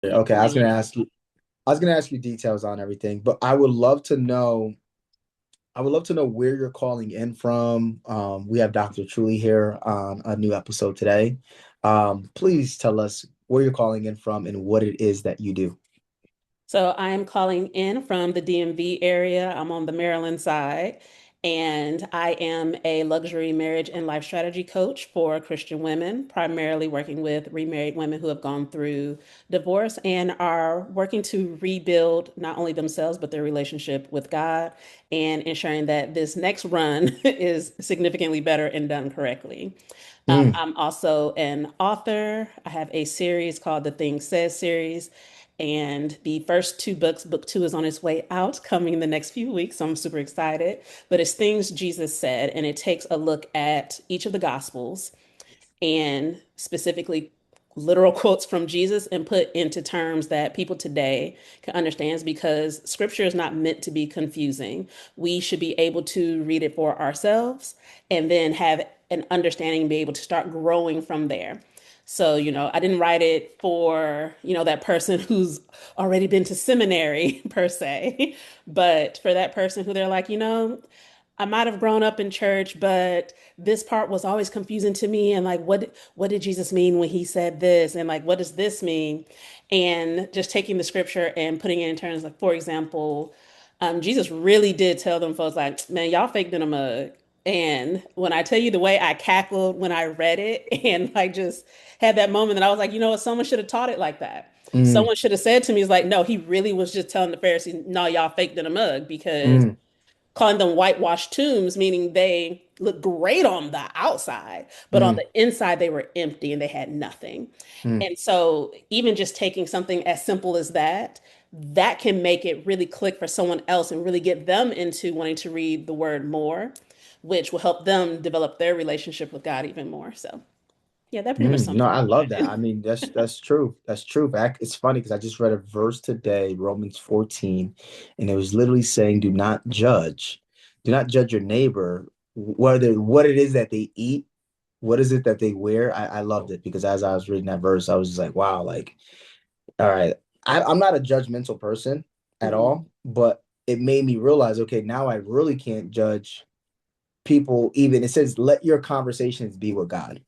Okay, I was gonna ask you details on everything, but I would love to know where you're calling in from. We have Dr. Truly here on a new episode today. Please tell us where you're calling in from and what it is that you do. So I'm calling in from the DMV area. I'm on the Maryland side, and I am a luxury marriage and life strategy coach for Christian women, primarily working with remarried women who have gone through divorce and are working to rebuild not only themselves, but their relationship with God and ensuring that this next run is significantly better and done correctly. Mm. I'm also an author. I have a series called the Thing Says series. And the first two books, book two is on its way out, coming in the next few weeks. So I'm super excited. But it's Things Jesus Said, and it takes a look at each of the Gospels and specifically literal quotes from Jesus and put into terms that people today can understand because scripture is not meant to be confusing. We should be able to read it for ourselves and then have an understanding and be able to start growing from there. So, I didn't write it for, that person who's already been to seminary per se, but for that person who they're like, I might have grown up in church, but this part was always confusing to me. And like, what did Jesus mean when he said this? And like, what does this mean? And just taking the scripture and putting it in terms like, for example, Jesus really did tell them folks like, man, y'all faked in a mug. And when I tell you the way I cackled when I read it and like just had that moment that I was like, you know what, someone should have taught it like that. Mm. Someone should have said to me, "Is like, no, he really was just telling the Pharisees, no, y'all faked in a mug because Mm. calling them whitewashed tombs, meaning they look great on the outside, but on Mm. the inside they were empty and they had nothing. Mm. And so, even just taking something as simple as that, that can make it really click for someone else and really get them into wanting to read the word more, which will help them develop their relationship with God even more. So, yeah, that pretty much Mm. sums No, it I up what love I that. do. I mean, that's true. That's true. It's funny because I just read a verse today, Romans 14, and it was literally saying, do not judge your neighbor, whether what it is that they eat, what is it that they wear. I loved it because as I was reading that verse, I was just like, wow, like, all right. I'm not a judgmental person at Mhm. all, but it made me realize, okay, now I really can't judge people. Even it says, let your conversations be with God.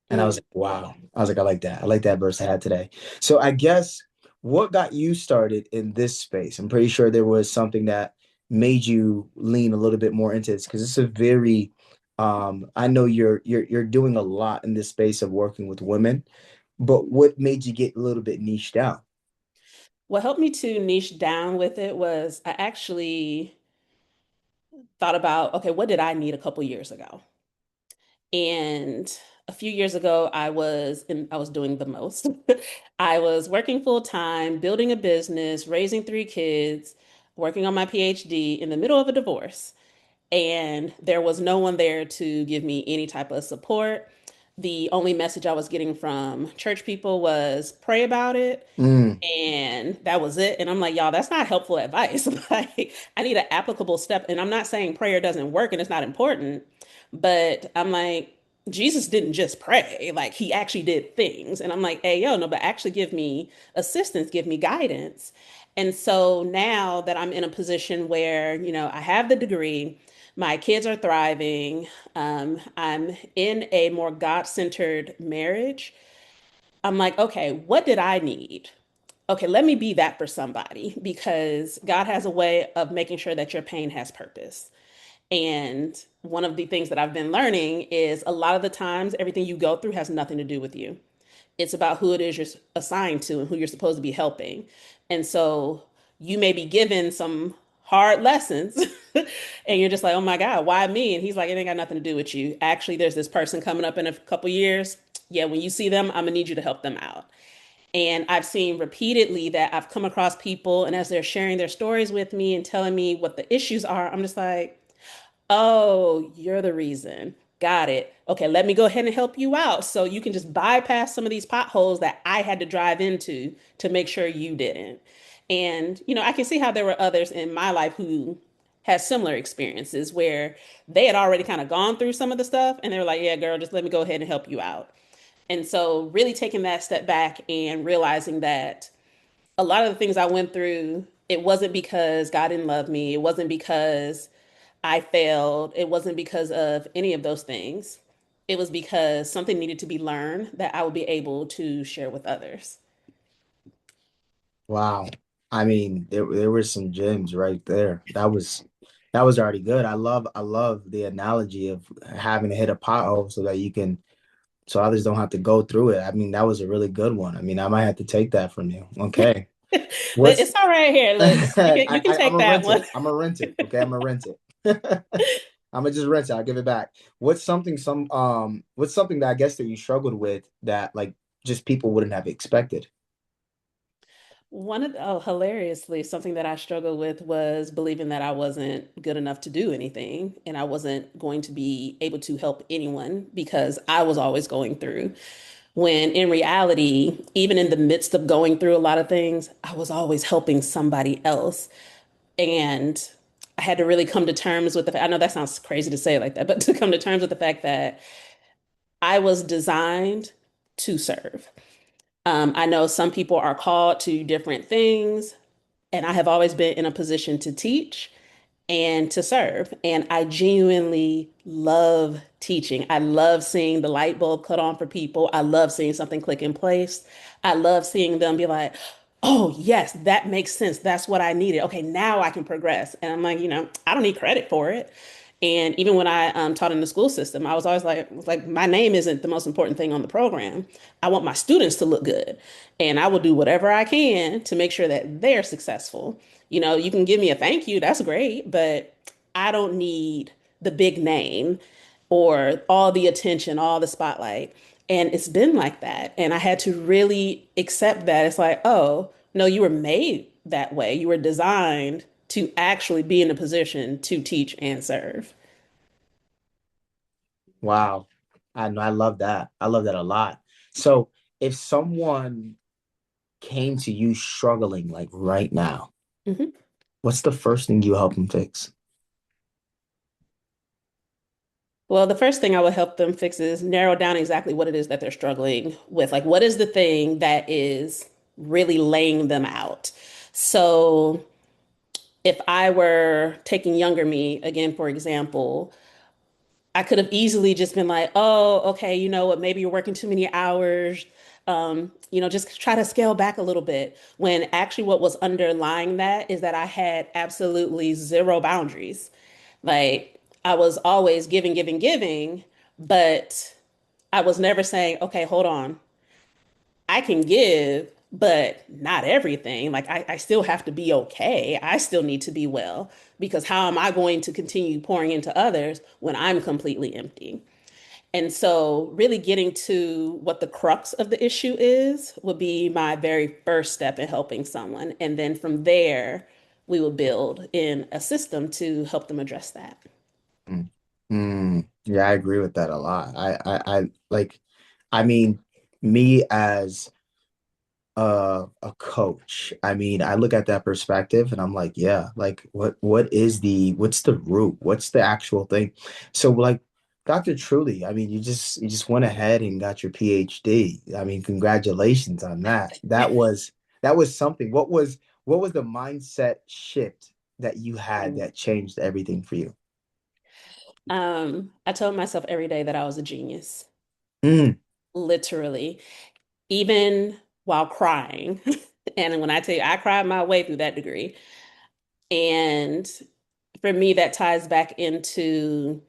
And I was Mm. like, wow. I was like, I like that. I like that verse I had today. So I guess what got you started in this space? I'm pretty sure there was something that made you lean a little bit more into this because it's a very I know you're doing a lot in this space of working with women, but what made you get a little bit niched down? What helped me to niche down with it was I actually thought about, okay, what did I need a couple years ago? And a few years ago, I was doing the most. I was working full time, building a business, raising three kids, working on my PhD in the middle of a divorce. And there was no one there to give me any type of support. The only message I was getting from church people was pray about it. Mm. And that was it. And I'm like, y'all, that's not helpful advice. Like, I need an applicable step. And I'm not saying prayer doesn't work and it's not important, but I'm like, Jesus didn't just pray, like, he actually did things. And I'm like, hey, yo, no, but actually give me assistance, give me guidance. And so now that I'm in a position where, I have the degree, my kids are thriving, I'm in a more God-centered marriage. I'm like, okay, what did I need? Okay, let me be that for somebody because God has a way of making sure that your pain has purpose. And one of the things that I've been learning is a lot of the times everything you go through has nothing to do with you. It's about who it is you're assigned to and who you're supposed to be helping. And so you may be given some hard lessons and you're just like, oh my God, why me? And he's like, it ain't got nothing to do with you. Actually, there's this person coming up in a couple years. Yeah, when you see them, I'm gonna need you to help them out. And I've seen repeatedly that I've come across people, and as they're sharing their stories with me and telling me what the issues are, I'm just like, oh, you're the reason. Got it. Okay, let me go ahead and help you out so you can just bypass some of these potholes that I had to drive into to make sure you didn't. And, I can see how there were others in my life who had similar experiences where they had already kind of gone through some of the stuff and they were like, yeah, girl, just let me go ahead and help you out. And so, really taking that step back and realizing that a lot of the things I went through, it wasn't because God didn't love me. It wasn't because I failed. It wasn't because of any of those things. It was because something needed to be learned that I would be able to share with others. Wow. I mean, there were some gems right there. That was already good. I love the analogy of having to hit a pothole so that you can so others don't have to go through it. I mean, that was a really good one. I mean, I might have to take that from you. Okay. What's It's all right here. Look, you can I'm take gonna that rent one. it. I'm gonna rent it. Okay, I'm gonna rent it. I'm gonna just rent it. I'll give it back. What's something that I guess that you struggled with that like just people wouldn't have expected? Hilariously, something that I struggled with was believing that I wasn't good enough to do anything and I wasn't going to be able to help anyone because I was always going through. When in reality, even in the midst of going through a lot of things, I was always helping somebody else. And I had to really come to terms with the fact, I know that sounds crazy to say it like that, but to come to terms with the fact that I was designed to serve. I know some people are called to different things, and I have always been in a position to teach and to serve. And I genuinely love teaching. I love seeing the light bulb cut on for people. I love seeing something click in place. I love seeing them be like, oh, yes, that makes sense. That's what I needed. Okay, now I can progress. And I'm like, I don't need credit for it. And even when I taught in the school system, I was always like, my name isn't the most important thing on the program. I want my students to look good, and I will do whatever I can to make sure that they're successful. You can give me a thank you, that's great, but I don't need the big name or all the attention, all the spotlight. And it's been like that. And I had to really accept that. It's like, oh, no, you were made that way. You were designed to actually be in a position to teach and serve. Wow. I know I love that. I love that a lot. So if someone came to you struggling like right now, Mhm. what's the first thing you help them fix? Well, the first thing I would help them fix is narrow down exactly what it is that they're struggling with. Like, what is the thing that is really laying them out? So, if I were taking younger me, again, for example, I could have easily just been like, oh, okay, you know what, maybe you're working too many hours. Just try to scale back a little bit. When actually, what was underlying that is that I had absolutely zero boundaries. Like, I was always giving, giving, giving, but I was never saying, okay, hold on. I can give, but not everything. Like I still have to be okay. I still need to be well because how am I going to continue pouring into others when I'm completely empty? And so, really getting to what the crux of the issue is would be my very first step in helping someone. And then from there, we will build in a system to help them address that. Mm. Yeah, I agree with that a lot. I like, I mean, me as a coach, I mean, I look at that perspective and I'm like, yeah, like what's the root? What's the actual thing? So like Dr. Truly, I mean, you just went ahead and got your PhD. I mean, congratulations on that. That was something. What was the mindset shift that you had that changed everything for you? I told myself every day that I was a genius, Mm, literally, even while crying. And when I tell you, I cried my way through that degree. And for me, that ties back into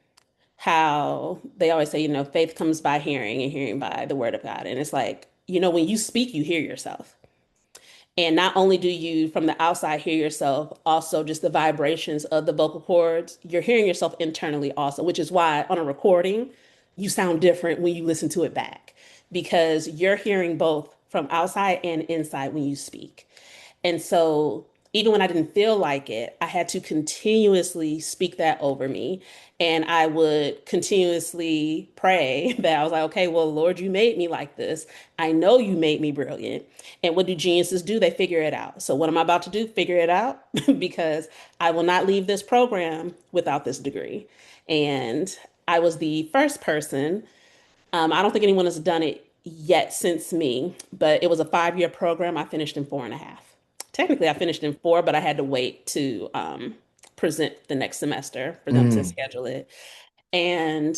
how they always say, faith comes by hearing and hearing by the word of God. And it's like, when you speak, you hear yourself. And not only do you from the outside hear yourself, also just the vibrations of the vocal cords, you're hearing yourself internally also, which is why on a recording, you sound different when you listen to it back because you're hearing both from outside and inside when you speak. And so, even when I didn't feel like it, I had to continuously speak that over me. And I would continuously pray that I was like, okay, well, Lord, you made me like this. I know you made me brilliant. And what do geniuses do? They figure it out. So, what am I about to do? Figure it out because I will not leave this program without this degree. And I was the first person. I don't think anyone has done it yet since me, but it was a 5 year program. I finished in 4.5. Technically, I finished in four, but I had to wait to present the next semester for them to Mm. schedule it. And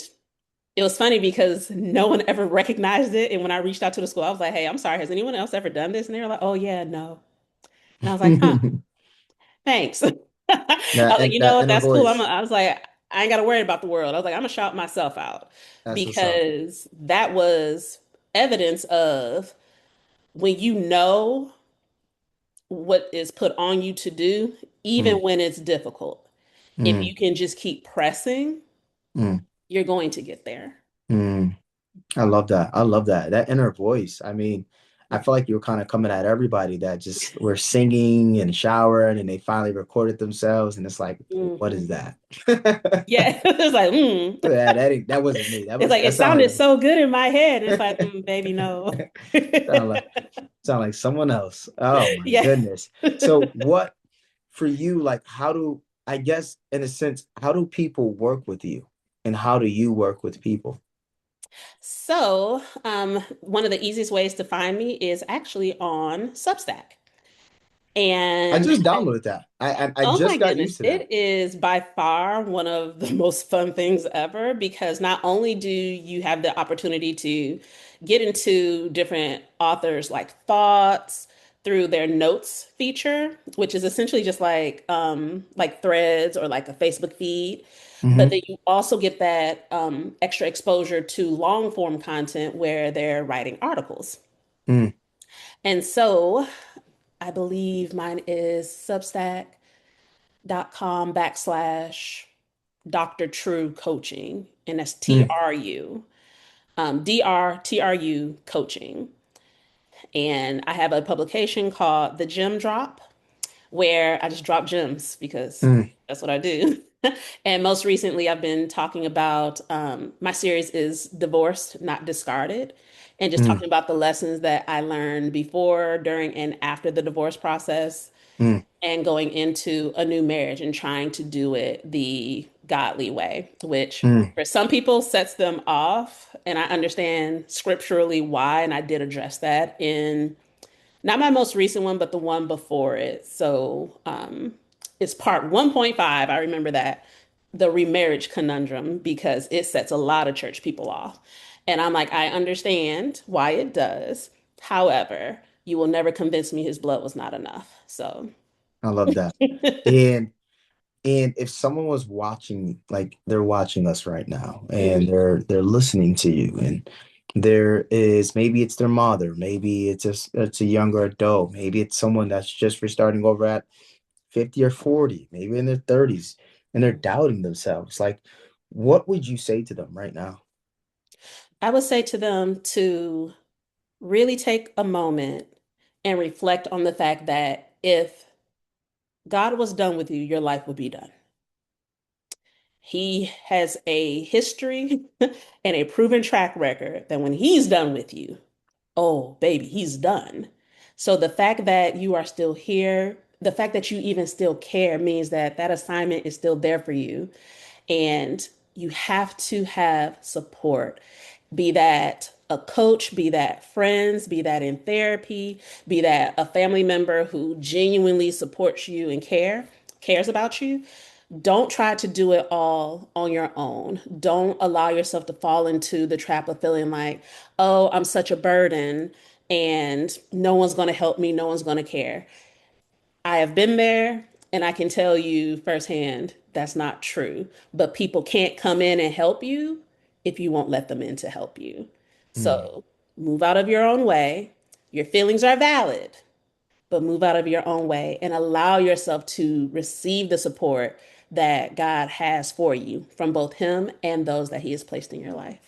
it was funny because no one ever recognized it. And when I reached out to the school, I was like, hey, I'm sorry, has anyone else ever done this? And they were like, oh, yeah, no. And I was like, huh, thanks. I was That like, and you know that what? inner That's cool. voice. I was like, I ain't got to worry about the world. I was like, I'm going to shout myself out That's what's up. because that was evidence of when you know what is put on you to do, even Mm, when it's difficult. If you mm, can just keep pressing, mm, you're going to get there. mm. I love that. I love that. That inner voice. I mean, I feel like you were kind of coming at everybody that just were singing and showering and they finally recorded themselves. And it's like, what is Mhm. that? Yeah, it's like, That wasn't me. it's like it That sounded sounded so good in my head. And it's like, like baby, no. sound like sound like someone else. Oh my Yeah. goodness. So what for you, like how do I guess in a sense, how do people work with you? And how do you work with people? So, one of the easiest ways to find me is actually on Substack. I And just downloaded that. I oh my just got goodness, used to that. it is by far one of the most fun things ever because not only do you have the opportunity to get into different authors' like thoughts through their notes feature, which is essentially just like threads or like a Facebook feed, but Hmm. then you also get that extra exposure to long form content where they're writing articles. Mm, And so I believe mine is substack.com/ Dr. True Coaching, and that's mm, TRU, DRTRU coaching. And I have a publication called The Gem Drop, where I just drop gems because mm, that's what I do. And most recently, I've been talking about my series is Divorced, Not Discarded, and just mm, talking about the lessons that I learned before, during, and after the divorce process mm, and going into a new marriage and trying to do it the godly way, which mm. for some people sets them off. And I understand scripturally why. And I did address that in not my most recent one, but the one before it. So it's part 1.5. I remember that the remarriage conundrum because it sets a lot of church people off. And I'm like, I understand why it does. However, you will never convince me his blood was not enough. So I love that. And if someone was watching, like they're watching us right now, and Mhm. they're listening to you, and there is maybe it's their mother, maybe it's a younger adult, maybe it's someone that's just restarting over at 50 or 40, maybe in their 30s, and they're doubting themselves. Like, what would you say to them right now? I would say to them to really take a moment and reflect on the fact that if God was done with you, your life would be done. He has a history and a proven track record that when he's done with you, oh, baby, he's done. So the fact that you are still here, the fact that you even still care means that that assignment is still there for you. And you have to have support, be that a coach, be that friends, be that in therapy, be that a family member who genuinely supports you and cares about you. Don't try to do it all on your own. Don't allow yourself to fall into the trap of feeling like, oh, I'm such a burden and no one's going to help me, no one's going to care. I have been there and I can tell you firsthand that's not true. But people can't come in and help you if you won't let them in to help you. Mm. So move out of your own way. Your feelings are valid, but move out of your own way and allow yourself to receive the support that God has for you from both Him and those that He has placed in your life.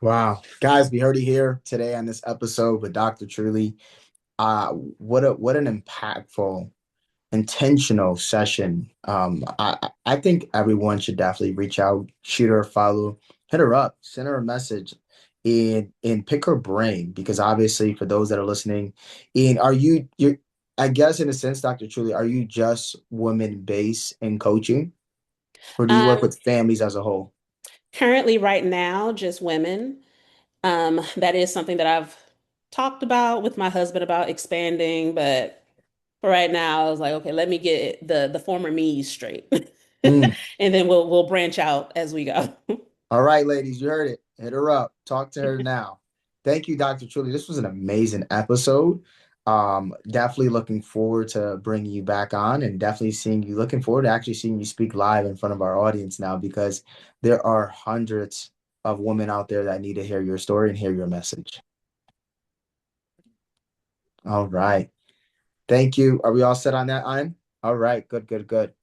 Wow. Guys, we heard it here today on this episode with Dr. Truly. What an impactful, intentional session. I think everyone should definitely reach out, shoot her a follow, hit her up, send her a message, and pick her brain because obviously for those that are listening, and you I guess in a sense, Dr. Truly, are you just women based in coaching, or do you work Um, with families as a whole? Currently, right now, just women. That is something that I've talked about with my husband about expanding, but for right now, I was like, okay, let me get the former me straight. Mm. And then we'll branch out as we go. All right, ladies, you heard it. Hit her up. Talk to her now. Thank you, Dr. Truly. This was an amazing episode. Definitely looking forward to bringing you back on and definitely seeing you, looking forward to actually seeing you speak live in front of our audience now because there are hundreds of women out there that need to hear your story and hear your message. All right. Thank you. Are we all set on that, Im? All right. Good, good, good.